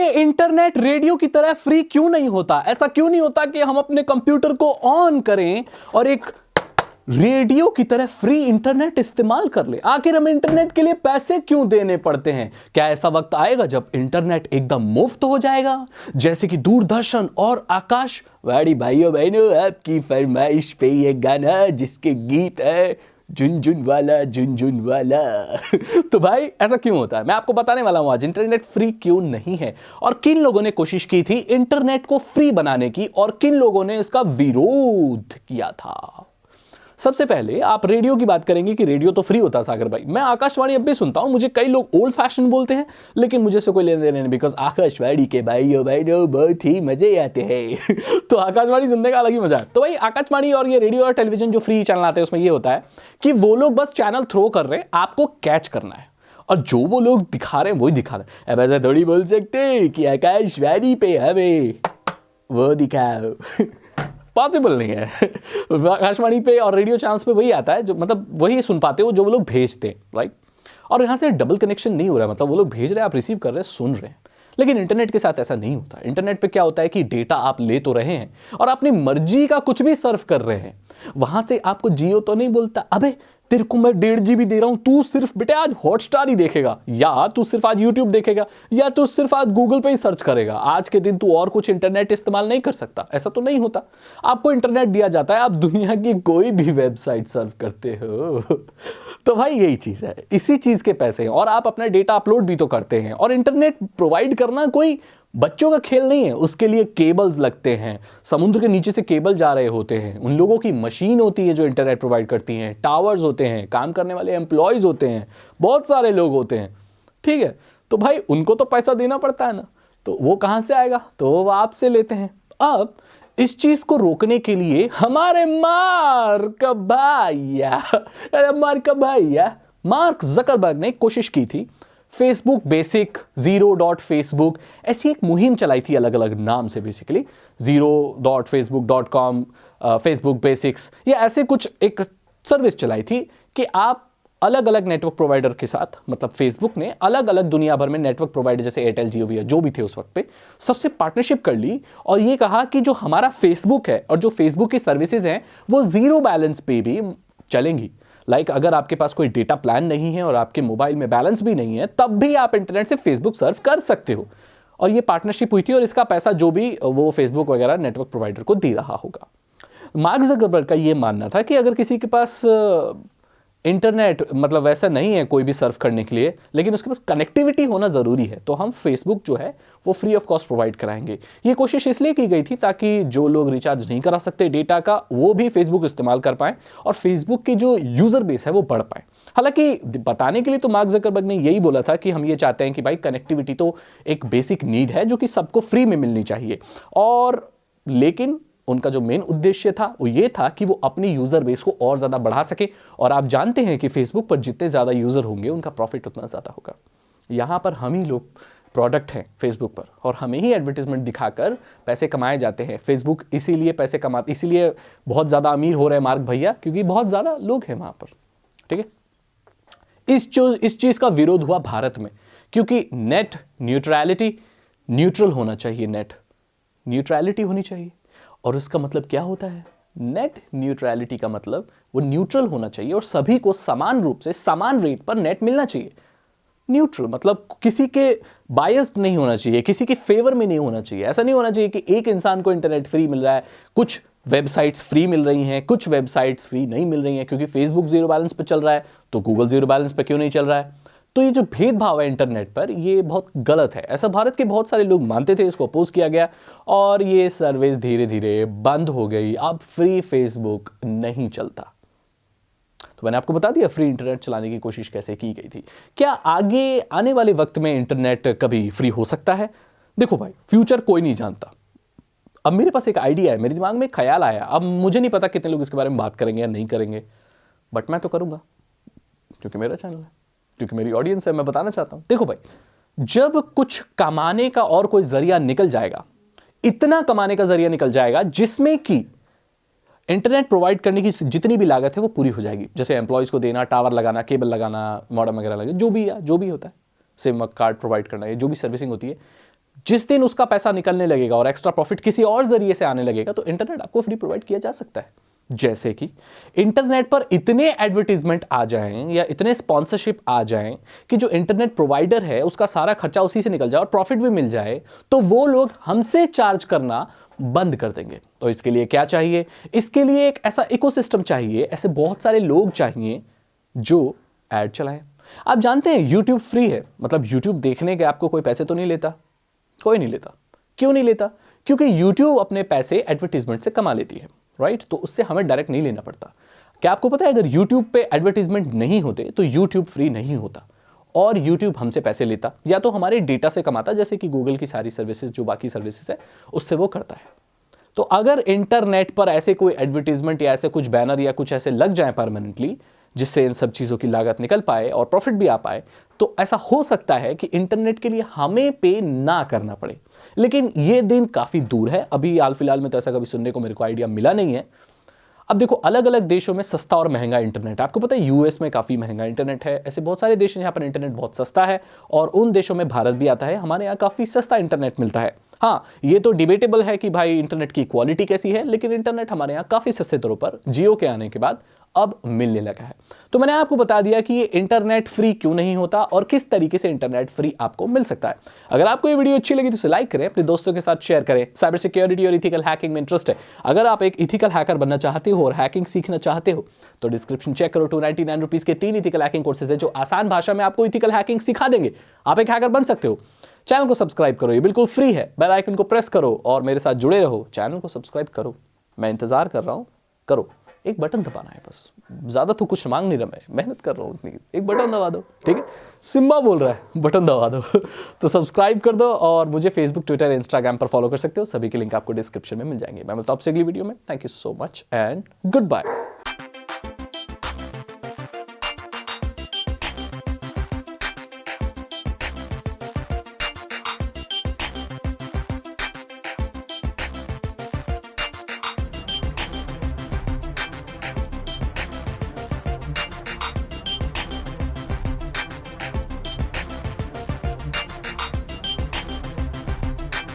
ये internet radio की तरह फ्री क्यों नहीं होता? ऐसा क्यों नहीं होता कि हम अपने कंप्यूटर को ऑन करें और एक रेडियो की तरह फ्री इंटरनेट इस्तेमाल कर ले? आखिर हम इंटरनेट के लिए पैसे क्यों देने पड़ते हैं? क्या ऐसा वक्त आएगा जब इंटरनेट एकदम मुफ्त हो जाएगा, जैसे कि दूरदर्शन और आकाशवाणी? भाइयों बहनों, आपकी फरमाइश पे ये गाना जिसके गीत है झुनझुन वाला झुनझुन वाला। तो भाई ऐसा क्यों होता है, मैं आपको बताने वाला हूं आज इंटरनेट फ्री क्यों नहीं है और किन लोगों ने कोशिश की थी इंटरनेट को फ्री बनाने की और किन लोगों ने इसका विरोध किया था। सबसे पहले आप रेडियो की बात करेंगे कि रेडियो तो फ्री होता सागर भाई। मैं आकाशवाणी अब भी सुनता हूं, मुझे कई लोग ओल्ड फैशन बोलते हैं, लेकिन मुझे से कोई लेने देने नहीं, बिकॉज आकाशवाणी के भाइयों बहुत ही मजे आते हैं। तो आकाशवाणी सुनने का अलग ही मजा है। तो भाई आकाशवाणी और ये रेडियो और टेलीविजन जो फ्री चैनल आते हैं उसमें ये होता है कि वो लोग बस चैनल थ्रो कर रहे हैं, आपको कैच करना है और जो वो लोग दिखा रहे हैं वही दिखा रहे हैं। अब ऐसा थोड़ी बोल सकते कि आकाशवाणी पे हमें वो दिखाओ, पॉसिबल नहीं है। आकाशवाणी पे और रेडियो चैनल्स पे वही आता है जो मतलब वही सुन पाते हो जो वो लोग भेजते हैं, राइट? और यहाँ से डबल कनेक्शन नहीं हो रहा है, मतलब वो लोग भेज रहे हैं, आप रिसीव कर रहे हैं, सुन रहे हैं। लेकिन इंटरनेट के साथ ऐसा नहीं होता। इंटरनेट पे क्या होता है कि डेटा आप ले तो रहे हैं और अपनी मर्जी का कुछ भी सर्व कर रहे हैं। वहां से आपको जियो तो नहीं बोलता अबे तेरे को मैं 1.5 GB दे रहा हूं, तू सिर्फ बेटे आज हॉटस्टार ही देखेगा, या तू सिर्फ आज यूट्यूब देखेगा, या तू सिर्फ आज गूगल पे ही सर्च करेगा, आज के दिन तू और कुछ इंटरनेट इस्तेमाल नहीं कर सकता। ऐसा तो नहीं होता। आपको इंटरनेट दिया जाता है, आप दुनिया की कोई भी वेबसाइट सर्व करते हो। तो भाई यही चीज है, इसी चीज के पैसे हैं और आप अपना डेटा अपलोड भी तो करते हैं। और इंटरनेट प्रोवाइड करना कोई बच्चों का खेल नहीं है, उसके लिए केबल्स लगते हैं, समुद्र के नीचे से केबल जा रहे होते हैं, उन लोगों की मशीन होती है जो इंटरनेट प्रोवाइड करती हैं, टावर्स होते हैं, काम करने वाले एम्प्लॉयज होते हैं, बहुत सारे लोग होते हैं, ठीक है? तो भाई उनको तो पैसा देना पड़ता है ना, तो वो कहां से आएगा? तो वो आपसे लेते हैं। अब इस चीज को रोकने के लिए हमारे मार्क जकरबर्ग ने कोशिश की थी। फेसबुक बेसिक, zero.facebook ऐसी एक मुहिम चलाई थी अलग अलग नाम से, बेसिकली zero.facebook.com, फेसबुक बेसिक्स, या ऐसे कुछ एक सर्विस चलाई थी कि आप अलग अलग नेटवर्क प्रोवाइडर के साथ, मतलब फेसबुक ने अलग अलग दुनिया भर में नेटवर्क प्रोवाइडर जैसे एयरटेल, जियो भी जो भी थे उस वक्त पे, सबसे पार्टनरशिप कर ली और ये कहा कि जो हमारा फेसबुक है और जो फेसबुक की सर्विसेज हैं वो जीरो बैलेंस पे भी चलेंगी। लाइक अगर आपके पास कोई डेटा प्लान नहीं है और आपके मोबाइल में बैलेंस भी नहीं है, तब भी आप इंटरनेट से फेसबुक सर्व कर सकते हो। और ये पार्टनरशिप हुई थी और इसका पैसा जो भी वो फेसबुक वगैरह नेटवर्क प्रोवाइडर को दे रहा होगा। मार्क जकरबर्ग का ये मानना था कि अगर किसी के पास इंटरनेट मतलब वैसा नहीं है कोई भी सर्व करने के लिए, लेकिन उसके पास कनेक्टिविटी होना ज़रूरी है, तो हम फेसबुक जो है वो फ्री ऑफ कॉस्ट प्रोवाइड कराएंगे। ये कोशिश इसलिए की गई थी ताकि जो लोग रिचार्ज नहीं करा सकते डेटा का, वो भी फेसबुक इस्तेमाल कर पाएँ और फेसबुक की जो यूज़र बेस है वो बढ़ पाए। हालांकि बताने के लिए तो मार्क जकरबर्ग ने यही बोला था कि हम ये चाहते हैं कि भाई कनेक्टिविटी तो एक बेसिक नीड है जो कि सबको फ्री में मिलनी चाहिए, और लेकिन उनका जो मेन उद्देश्य था वो ये था कि वो अपनी यूजर बेस को और ज्यादा बढ़ा सके। और आप जानते हैं कि फेसबुक पर जितने ज्यादा यूजर होंगे उनका प्रॉफिट उतना ज्यादा होगा। यहां पर हम ही लोग प्रोडक्ट हैं फेसबुक पर और हमें ही एडवर्टीजमेंट दिखाकर पैसे कमाए जाते हैं। फेसबुक इसीलिए पैसे कमाते, इसीलिए बहुत ज्यादा अमीर हो रहे हैं मार्क भैया, क्योंकि बहुत ज्यादा लोग हैं वहां पर, ठीक है? इस चीज का विरोध हुआ भारत में, क्योंकि नेट न्यूट्रलिटी, न्यूट्रल होना चाहिए, नेट न्यूट्रलिटी होनी चाहिए। और उसका मतलब क्या होता है? नेट न्यूट्रलिटी का मतलब वो न्यूट्रल होना चाहिए और सभी को समान रूप से समान रेट पर नेट मिलना चाहिए। न्यूट्रल मतलब किसी के बायस्ड नहीं होना चाहिए, किसी के फेवर में नहीं होना चाहिए। ऐसा नहीं होना चाहिए कि एक इंसान को इंटरनेट फ्री मिल रहा है, कुछ वेबसाइट्स फ्री मिल रही हैं, कुछ वेबसाइट्स फ्री नहीं मिल रही हैं, क्योंकि फेसबुक जीरो बैलेंस पर चल रहा है तो गूगल जीरो बैलेंस पर क्यों नहीं चल रहा है? तो ये जो भेदभाव है इंटरनेट पर, ये बहुत गलत है। ऐसा भारत के बहुत सारे लोग मानते थे, इसको अपोज किया गया और ये सर्विस धीरे धीरे बंद हो गई। अब फ्री फेसबुक नहीं चलता। तो मैंने आपको बता दिया फ्री इंटरनेट चलाने की कोशिश कैसे की गई थी। क्या आगे आने वाले वक्त में इंटरनेट कभी फ्री हो सकता है? देखो भाई, फ्यूचर कोई नहीं जानता। अब मेरे पास एक आइडिया है, मेरे दिमाग में ख्याल आया, अब मुझे नहीं पता कितने लोग इसके बारे में बात करेंगे या नहीं करेंगे, बट मैं तो करूंगा क्योंकि मेरा चैनल है, क्योंकि मेरी ऑडियंस है, मैं बताना चाहता हूं। देखो भाई, जब कुछ कमाने का और कोई जरिया निकल जाएगा, इतना कमाने का जरिया निकल जाएगा जिसमें कि इंटरनेट प्रोवाइड करने की जितनी भी लागत है वो पूरी हो जाएगी, जैसे एम्प्लॉयज को देना, टावर लगाना, केबल लगाना, मॉडेम वगैरह लगाना, जो भी होता है, सिम कार्ड प्रोवाइड करना, ये जो भी सर्विसिंग होती है, जिस दिन उसका पैसा निकलने लगेगा और एक्स्ट्रा प्रॉफिट किसी और जरिए से आने लगेगा तो इंटरनेट आपको फ्री प्रोवाइड किया जा सकता है। जैसे कि इंटरनेट पर इतने एडवर्टीजमेंट आ जाएं या इतने स्पॉन्सरशिप आ जाएं कि जो इंटरनेट प्रोवाइडर है उसका सारा खर्चा उसी से निकल जाए और प्रॉफिट भी मिल जाए, तो वो लोग हमसे चार्ज करना बंद कर देंगे। तो इसके लिए क्या चाहिए? इसके लिए एक ऐसा इकोसिस्टम चाहिए, ऐसे बहुत सारे लोग चाहिए जो ऐड चलाएं। आप जानते हैं YouTube फ्री है, मतलब YouTube देखने के आपको कोई पैसे तो नहीं लेता, कोई नहीं लेता। क्यों नहीं लेता? क्योंकि YouTube अपने पैसे एडवर्टीजमेंट से कमा लेती है, राइट? तो उससे हमें डायरेक्ट नहीं लेना पड़ता। क्या आपको पता है अगर YouTube पे एडवर्टीजमेंट नहीं होते तो YouTube फ्री नहीं होता और YouTube हमसे पैसे लेता या तो हमारे डेटा से कमाता, जैसे कि गूगल की सारी सर्विसेज जो बाकी सर्विसेज है उससे वो करता है। तो अगर इंटरनेट पर ऐसे कोई एडवर्टीजमेंट या ऐसे कुछ बैनर या कुछ ऐसे लग जाए परमानेंटली जिससे इन सब चीज़ों की लागत निकल पाए और प्रॉफिट भी आ पाए, तो ऐसा हो सकता है कि इंटरनेट के लिए हमें पे ना करना पड़े। लेकिन ये दिन काफ़ी दूर है, अभी हाल फिलहाल में तो ऐसा कभी सुनने को मेरे को आइडिया मिला नहीं है। अब देखो, अलग अलग देशों में सस्ता और महंगा इंटरनेट है। आपको पता है यूएस में काफ़ी महंगा इंटरनेट है, ऐसे बहुत सारे देश हैं जहाँ पर इंटरनेट बहुत सस्ता है और उन देशों में भारत भी आता है। हमारे यहाँ काफ़ी सस्ता इंटरनेट मिलता है। हाँ, ये तो डिबेटेबल है कि भाई इंटरनेट की क्वालिटी कैसी है, लेकिन इंटरनेट हमारे यहाँ काफ़ी सस्ते दरों पर जियो के आने के बाद अब मिलने लगा है। तो मैंने आपको बता दिया कि ये इंटरनेट फ्री क्यों नहीं होता और किस तरीके से इंटरनेट फ्री आपको मिल सकता है। अगर आपको ये वीडियो अच्छी लगी तो इसे लाइक करें, अपने दोस्तों के साथ शेयर करें। साइबर सिक्योरिटी और इथिकल हैकिंग में इंटरेस्ट है, अगर आप एक इथिकल हैकर बनना चाहते हो और हैकिंग सीखना चाहते हो तो डिस्क्रिप्शन चेक करो। 299 रुपीज के 3 इथिकल हैकिंग कोर्सेज है जो आसान भाषा में आपको इथिकल हैकिंग सिखा देंगे। आप एक हैकर बन सकते हो। चैनल को सब्सक्राइब करो, ये बिल्कुल फ्री है। बेल आइकन को प्रेस करो और मेरे साथ जुड़े रहो। चैनल को सब्सक्राइब करो, मैं इंतजार कर रहा हूं। करो, एक बटन दबाना है बस, ज्यादा तो कुछ मांग नहीं रहा, मैं मेहनत कर रहा हूं उतनी, एक बटन दबा दो, ठीक है? सिम्बा बोल रहा है, बटन दबा दो। तो सब्सक्राइब कर दो और मुझे फेसबुक, ट्विटर, इंस्टाग्राम पर फॉलो कर सकते हो। सभी के लिंक आपको डिस्क्रिप्शन में मिल जाएंगे। मैं मिलता हूं आपसे अगली वीडियो में। Thank you so much and good bye.